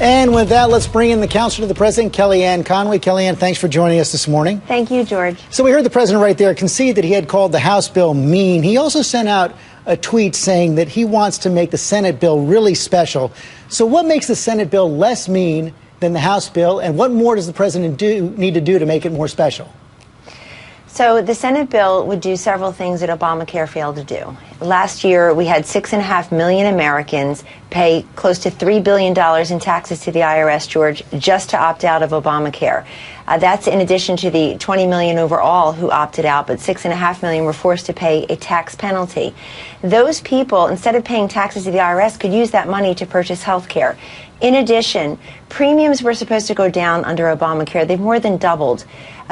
And with that, let's bring in the counselor to the president, KellyAnne Conway. KellyAnne, thanks for joining us this morning. Thank you, George. So we heard the president right there concede that he had called the House bill mean. He also sent out a tweet saying that he wants to make the Senate bill really special. So what makes the Senate bill less mean than the House bill, and what more does the president need to do to make it more special? So the Senate bill would do several things that Obamacare failed to do. Last year, we had 6.5 million Americans pay close to $3 billion in taxes to the IRS, George, just to opt out of Obamacare. That's in addition to the 20 million overall who opted out, but 6.5 million were forced to pay a tax penalty. Those people, instead of paying taxes to the IRS, could use that money to purchase health care. In addition, premiums were supposed to go down under Obamacare. They've more than doubled.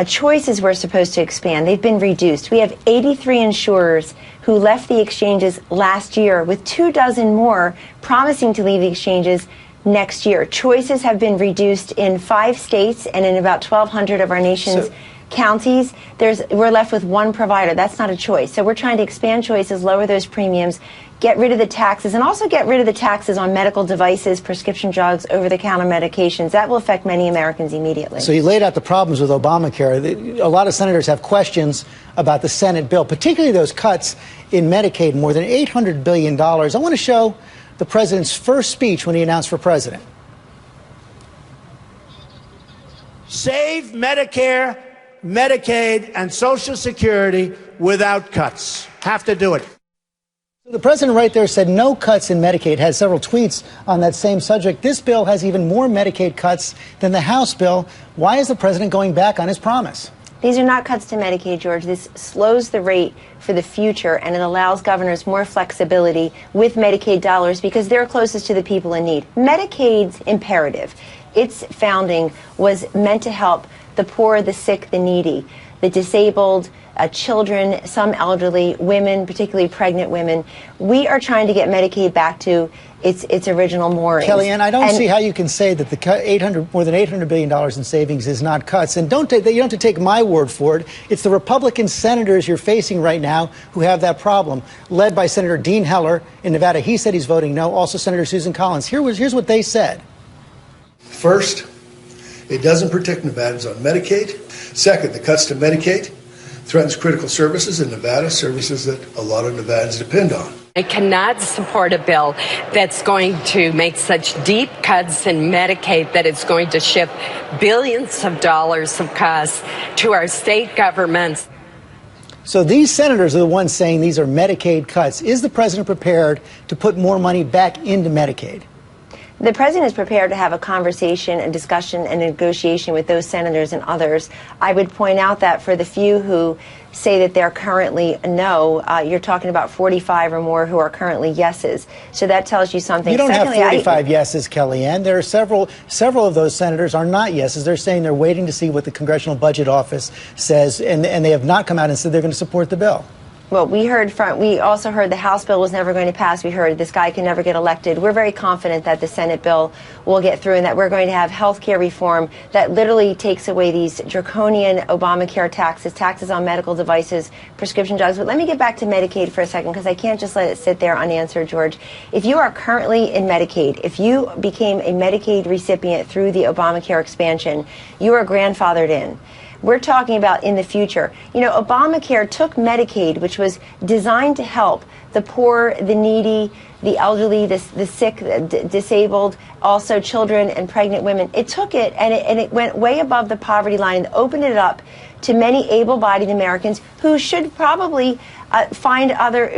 Choices were supposed to expand. They've been reduced. We have 83 insurers who left the exchanges last year, with 24 more promising to leave the exchanges next year. Choices have been reduced in 5 states and in about 1,200 of our nation's counties. We're left with one provider. That's not a choice. So we're trying to expand choices, lower those premiums, get rid of the taxes, and also get rid of the taxes on medical devices, prescription drugs, over-the-counter medications. That will affect many Americans immediately. So you laid out the problems with Obamacare. A lot of senators have questions about the Senate bill, particularly those cuts in Medicaid, more than $800 billion. I want to show the president's first speech when he announced for president. Save Medicare, Medicaid, and Social Security without cuts. Have to do it. The president right there said no cuts in Medicaid, had several tweets on that same subject. This bill has even more Medicaid cuts than the House bill. Why is the president going back on his promise? These are not cuts to Medicaid, George. This slows the rate for the future, and it allows governors more flexibility with Medicaid dollars because they're closest to the people in need. Medicaid's imperative, its founding was meant to help the poor, the sick, the needy, the disabled, children, some elderly, women, particularly pregnant women. We are trying to get Medicaid back to its original moorings. KellyAnne, I don't see how you can say that the more than $800 billion in savings is not cuts. And you don't have to take my word for it. It's the Republican senators you're facing right now who have that problem, led by Senator Dean Heller in Nevada. He said he's voting no. Also, Senator Susan Collins. Here's what they said. First, it doesn't protect Nevadans on Medicaid. Second, the cuts to Medicaid threatens critical services in Nevada, services that a lot of Nevadans depend on. I cannot support a bill that's going to make such deep cuts in Medicaid that it's going to shift billions of dollars of costs to our state governments. So these senators are the ones saying these are Medicaid cuts. Is the president prepared to put more money back into Medicaid? The president is prepared to have a conversation, a discussion, and a negotiation with those senators and others. I would point out that for the few who say that they're currently no, you're talking about 45 or more who are currently yeses. So that tells you something. You don't have 45 yeses, KellyAnne. There are several of those senators are not yeses. They're saying they're waiting to see what the Congressional Budget Office says, and they have not come out and said they're going to support the bill. Well, we also heard the House bill was never going to pass. We heard this guy can never get elected. We're very confident that the Senate bill will get through and that we're going to have health care reform that literally takes away these draconian Obamacare taxes on medical devices, prescription drugs. But let me get back to Medicaid for a second because I can't just let it sit there unanswered, George. If you are currently in Medicaid, if you became a Medicaid recipient through the Obamacare expansion, you are grandfathered in. We're talking about in the future. You know, Obamacare took Medicaid, which was designed to help the poor, the needy, the elderly, the sick, disabled, also children and pregnant women. It took it and it went way above the poverty line and opened it up to many able-bodied Americans who should probably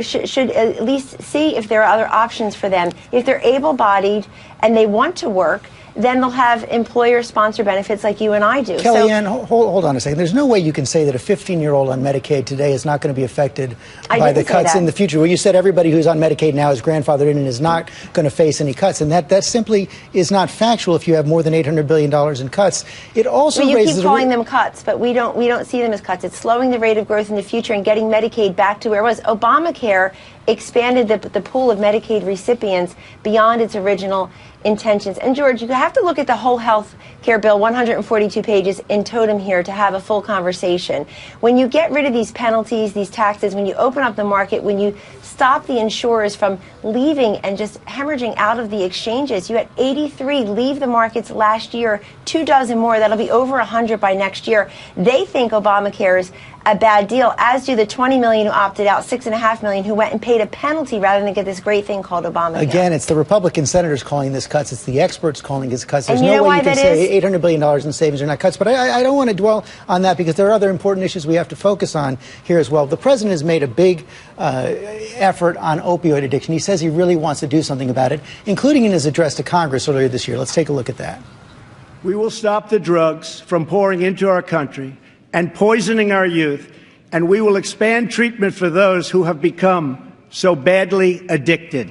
should at least see if there are other options for them. If they're able-bodied and they want to work, then they'll have employer-sponsored benefits like you and I do. KellyAnne, hold on a second. There's no way you can say that a 15-year-old on Medicaid today is not going to be affected by the cuts in the future. Well, you said everybody who's on Medicaid now is grandfathered in and is not going to face any cuts, and that simply is not factual if you have more than $800 billion in cuts. It also you raises keep calling them cuts, but we don't see them as cuts. It's slowing the rate of growth in the future and getting Medicaid back to where it was. Obamacare expanded the pool of Medicaid recipients beyond its original intentions. And George, you have to look at the whole health care bill, 142 pages in totem here, to have a full conversation. When you get rid of these penalties, these taxes, when you open up the market, when you stop the insurers from leaving and just hemorrhaging out of the exchanges, you had 83 leave the markets last year, 24 more. That'll be over 100 by next year. They think Obamacare is a bad deal, as do the 20 million who opted out, 6.5 million who went and paid a penalty rather than get this great thing called Obamacare. Again, it's the Republican senators calling this cuts. It's the experts calling this cuts. There's and you no know way you why can say $800 billion in savings are not cuts. But I don't want to dwell on that because there are other important issues we have to focus on here as well. The president has made a big effort on opioid addiction. He says he really wants to do something about it, including in his address to Congress earlier this year. Let's take a look at that. We will stop the drugs from pouring into our country and poisoning our youth, and we will expand treatment for those who have become so badly addicted.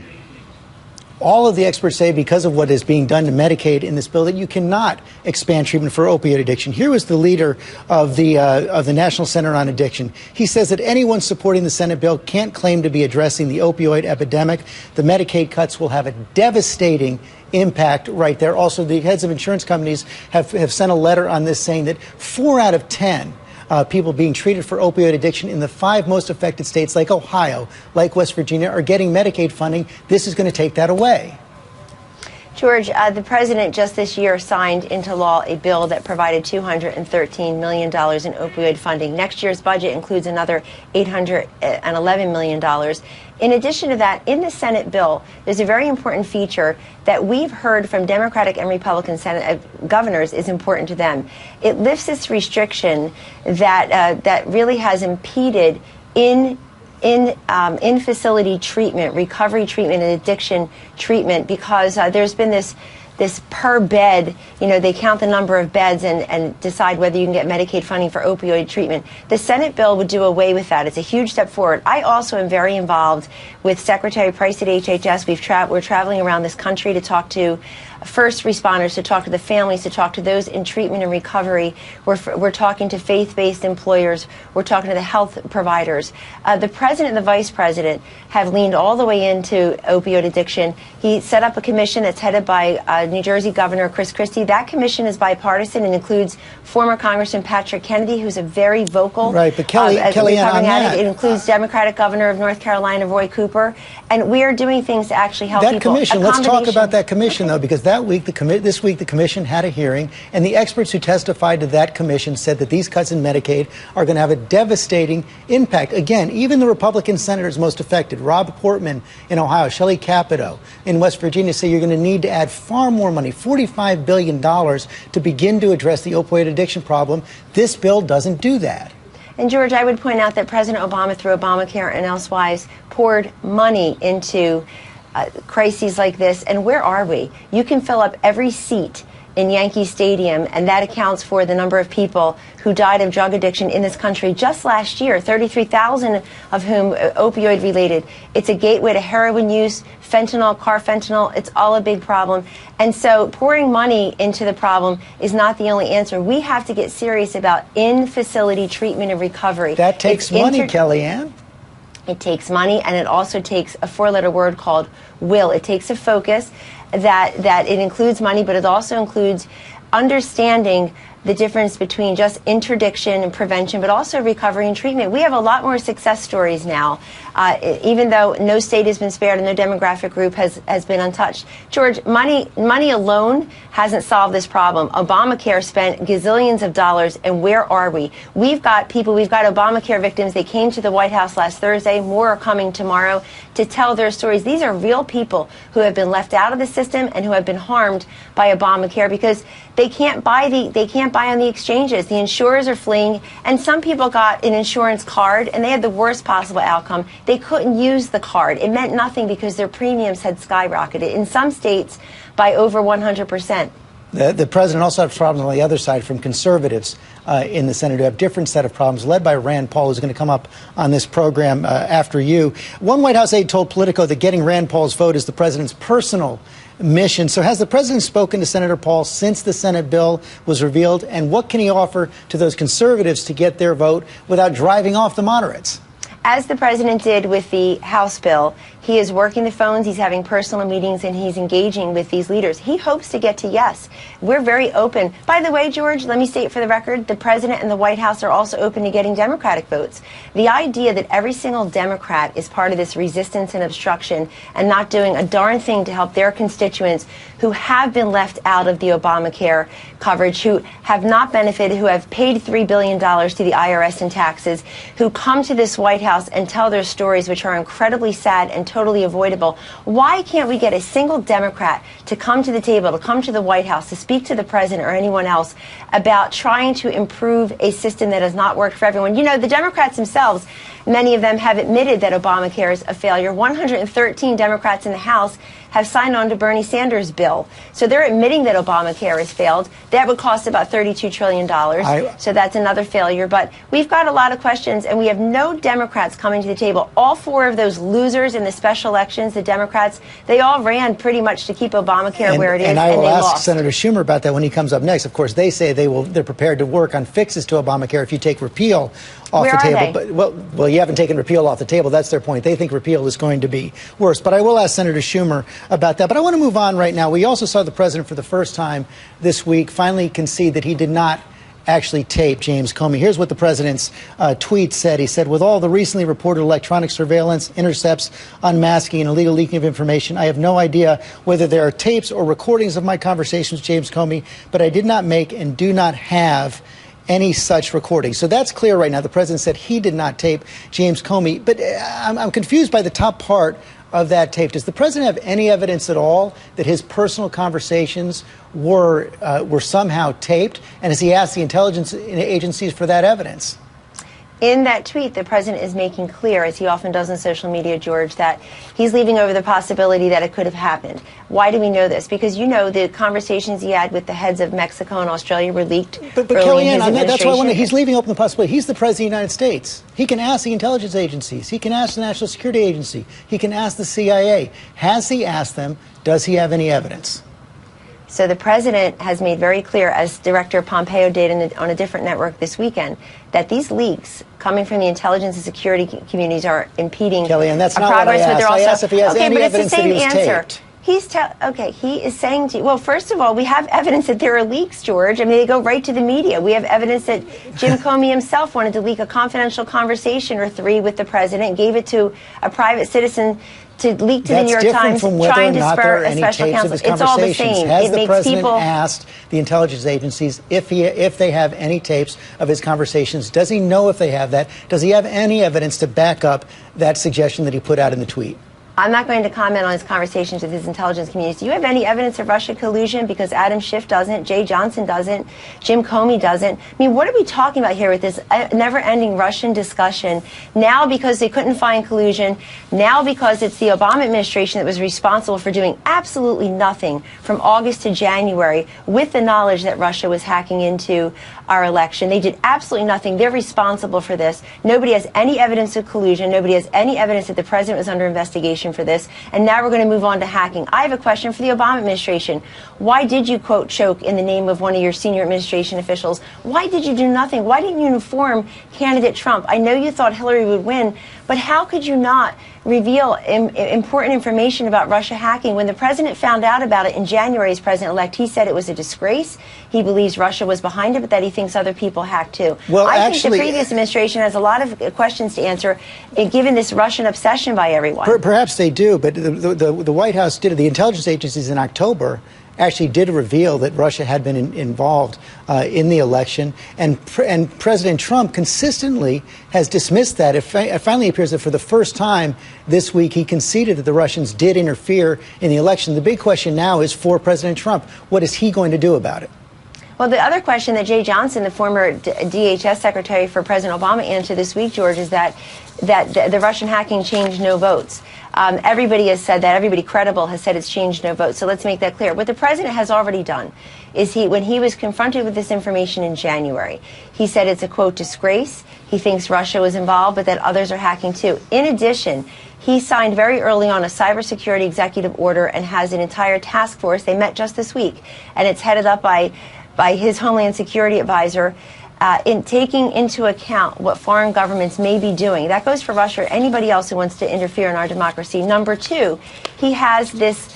All of the experts say because of what is being done to Medicaid in this bill that you cannot expand treatment for opioid addiction. Here was the leader of the National Center on Addiction. He says that anyone supporting the Senate bill can't claim to be addressing the opioid epidemic. The Medicaid cuts will have a devastating impact right there. Also, the heads of insurance companies have sent a letter on this saying that 4 out of 10 people being treated for opioid addiction in the 5 most affected states like Ohio, like West Virginia, are getting Medicaid funding. This is going to take that away. George, the president just this year signed into law a bill that provided $213 million in opioid funding. Next year's budget includes another $811 million. In addition to that, in the Senate bill, there's a very important feature that we've heard from Democratic and Republican governors is important to them. It lifts this restriction that really has impeded in-facility treatment, recovery treatment, and addiction treatment, because there's been this per bed, they count the number of beds and decide whether you can get Medicaid funding for opioid treatment. The Senate bill would do away with that. It's a huge step forward. I also am very involved with Secretary Price at HHS. We're traveling around this country to talk to first responders, to talk to the families, to talk to those in treatment and recovery. We're talking to faith-based employers. We're talking to the health providers. The president and the vice president have leaned all the way into opioid addiction. He set up a commission that's headed by New Jersey Governor Chris Christie. That commission is bipartisan and includes former Congressman Patrick Kennedy, who's a very vocal. Right, but KellyAnne, on that. It includes Democratic Governor of North Carolina, Roy Cooper. And we are doing things to actually help people. That commission, let's talk about that commission, though, because this week the commission had a hearing, and the experts who testified to that commission said that these cuts in Medicaid are going to have a devastating impact. Again, even the Republican senators most affected, Rob Portman in Ohio, Shelley Capito in West Virginia, say you're going to need to add far more money, $45 billion, to begin to address the opioid addiction problem. This bill doesn't do that. And George, I would point out that President Obama, through Obamacare and elsewise, poured money into crises like this. And where are we? You can fill up every seat in Yankee Stadium, and that accounts for the number of people who died of drug addiction in this country just last year, 33,000 of whom opioid related. It's a gateway to heroin use, fentanyl, carfentanil. It's all a big problem. And so pouring money into the problem is not the only answer. We have to get serious about in-facility treatment and recovery. That takes money, KellyAnne. It takes money, and it also takes a 4-letter word called will. It takes a focus that it includes money, but it also includes understanding the difference between just interdiction and prevention, but also recovery and treatment. We have a lot more success stories now, even though no state has been spared and no demographic group has been untouched. George, money alone hasn't solved this problem. Obamacare spent gazillions of dollars, and where are we? We've got Obamacare victims. They came to the White House last Thursday. More are coming tomorrow to tell their stories. These are real people who have been left out of the system and who have been harmed by Obamacare because they can't buy on the exchanges. The insurers are fleeing, and some people got an insurance card and they had the worst possible outcome. They couldn't use the card. It meant nothing because their premiums had skyrocketed, in some states by over 100%. The president also has problems on the other side from conservatives in the Senate who have a different set of problems, led by Rand Paul, who's going to come up on this program after you. One White House aide told Politico that getting Rand Paul's vote is the president's personal mission. So has the president spoken to Senator Paul since the Senate bill was revealed? And what can he offer to those conservatives to get their vote without driving off the moderates? As the president did with the House bill, He is working the phones, he's having personal meetings, and he's engaging with these leaders. He hopes to get to yes. We're very open. By the way, George, let me state for the record, the president and the White House are also open to getting Democratic votes. The idea that every single Democrat is part of this resistance and obstruction and not doing a darn thing to help their constituents who have been left out of the Obamacare coverage, who have not benefited, who have paid $3 billion to the IRS in taxes, who come to this White House and tell their stories, which are incredibly sad and totally avoidable. Why can't we get a single Democrat to come to the table, to come to the White House, to speak to the president or anyone else about trying to improve a system that has not worked for everyone? You know, the Democrats themselves, many of them have admitted that Obamacare is a failure. 113 Democrats in the House have signed on to Bernie Sanders' bill. So they're admitting that Obamacare has failed. That would cost about $32 trillion. So that's another failure. But we've got a lot of questions, and we have no Democrats coming to the table. All four of those losers in the special elections, the Democrats, they all ran pretty much to keep Obamacare where it is, and I will they ask lost. Senator Schumer about that when he comes up next. Of course, they say they're prepared to work on fixes to Obamacare if you take repeal off Where the table. are they? But well, you haven't taken repeal off the table. That's their point. They think repeal is going to be worse. But I will ask Senator Schumer about that. But I want to move on right now. We also saw the president for the first time this week finally concede that he did not actually tape James Comey. Here's what the president's tweet said. He said, with all the recently reported electronic surveillance, intercepts, unmasking, and illegal leaking of information, I have no idea whether there are tapes or recordings of my conversations with James Comey, but I did not make and do not have any such recording. So that's clear right now. The president said he did not tape James Comey. But I'm confused by the top part of that tape. Does the president have any evidence at all that his personal conversations were somehow taped? And has he asked the intelligence agencies for that evidence? In that tweet, the president is making clear, as he often does on social media, George, that he's leaving over the possibility that it could have happened. Why do we know this? Because, you know, the conversations he had with the heads of Mexico and Australia were leaked. But KellyAnne, that's why I wonder, he's leaving open the possibility. He's the president of the United States. He can ask the intelligence agencies. He can ask the National Security Agency. He can ask the CIA. Has he asked them? Does he have any evidence? So the president has made very clear, as Director Pompeo did on a different network this weekend, that these leaks coming from the intelligence and security communities are impeding KellyAnne, that's not what I asked. I asked if he has any evidence that he was taped. He is saying to you, well, first of all, we have evidence that there are leaks, George. I mean, they go right to the media. We have evidence that Jim Comey himself wanted to leak a confidential conversation or three with the president, gave it to a private citizen to leak to the New York Times, trying to spur a special counsel. It's all the same. Has the president asked the intelligence agencies if they have any tapes of his conversations? Does he know if they have that? Does he have any evidence to back up that suggestion that he put out in the tweet? I'm not going to comment on his conversations with his intelligence community. Do you have any evidence of Russia collusion? Because Adam Schiff doesn't, Jay Johnson doesn't, Jim Comey doesn't. I mean, what are we talking about here with this never-ending Russian discussion? Now because they couldn't find collusion, now because it's the Obama administration that was responsible for doing absolutely nothing from August to January with the knowledge that Russia was hacking into our election. They did absolutely nothing. They're responsible for this. Nobody has any evidence of collusion. Nobody has any evidence that the president was under investigation for this. And now we're going to move on to hacking. I have a question for the Obama administration. Why did you, quote, choke in the name of one of your senior administration officials? Why did you do nothing? Why didn't you inform candidate Trump? I know you thought Hillary would win, but how could you not reveal important information about Russia hacking? When the president found out about it in January as president-elect, he said it was a disgrace. He believes Russia was behind it, but that he thinks other people hacked too. Well, I think the previous administration has a lot of questions to answer, given this Russian obsession by everyone. Perhaps they do, but the White House did it. The intelligence agencies in October actually did reveal that Russia had been involved in the election, and President Trump consistently has dismissed that. It finally appears that for the first time this week he conceded that the Russians did interfere in the election. The big question now is for President Trump, what is he going to do about it? Well, the other question that Jay Johnson, the former DHS secretary for President Obama, answered this week, George, is that the Russian hacking changed no votes. Everybody has said that. Everybody credible has said it's changed no votes. So let's make that clear. What the president has already done is when he was confronted with this information in January, he said it's a, quote, disgrace. He thinks Russia was involved, but that others are hacking too. In addition, he signed very early on a cybersecurity executive order and has an entire task force. They met just this week, and it's headed up by his Homeland Security advisor, in taking into account what foreign governments may be doing. That goes for Russia or anybody else who wants to interfere in our democracy. Number two, he has this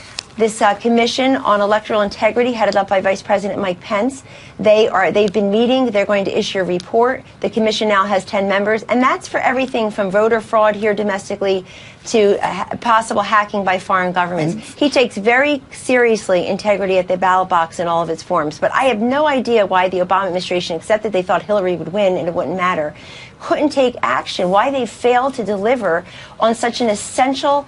commission on electoral integrity headed up by Vice President Mike Pence. They've been meeting. They're going to issue a report. The commission now has 10 members, and that's for everything from voter fraud here domestically to possible hacking by foreign governments. He takes very seriously integrity at the ballot box in all of its forms. But I have no idea why the Obama administration, except that they thought Hillary would win and it wouldn't matter, couldn't take action, why they failed to deliver on such an essential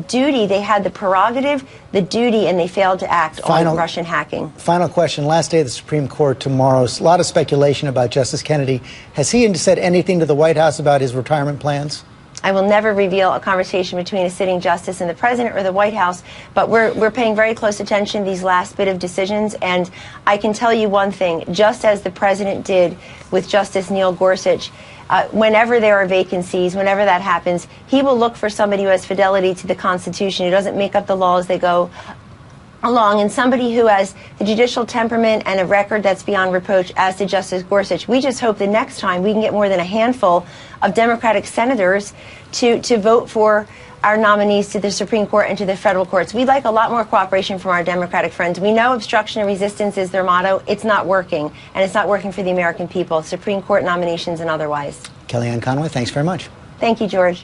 duty. They had the prerogative, the duty, and they failed to act on Russian hacking. Final question. Last day of the Supreme Court tomorrow. A lot of speculation about Justice Kennedy. Has he said anything to the White House about his retirement plans? I will never reveal a conversation between a sitting justice and the president or the White House, but we're paying very close attention to these last bit of decisions. And I can tell you one thing, just as the president did with Justice Neil Gorsuch, whenever there are vacancies, whenever that happens, he will look for somebody who has fidelity to the Constitution, who doesn't make up the law as they go along, and somebody who has the judicial temperament and a record that's beyond reproach, as did Justice Gorsuch. We just hope the next time we can get more than a handful of Democratic senators to vote for our nominees to the Supreme Court and to the federal courts. We'd like a lot more cooperation from our Democratic friends. We know obstruction and resistance is their motto. It's not working, and it's not working for the American people, Supreme Court nominations and otherwise. KellyAnne Conway, thanks very much. Thank you, George.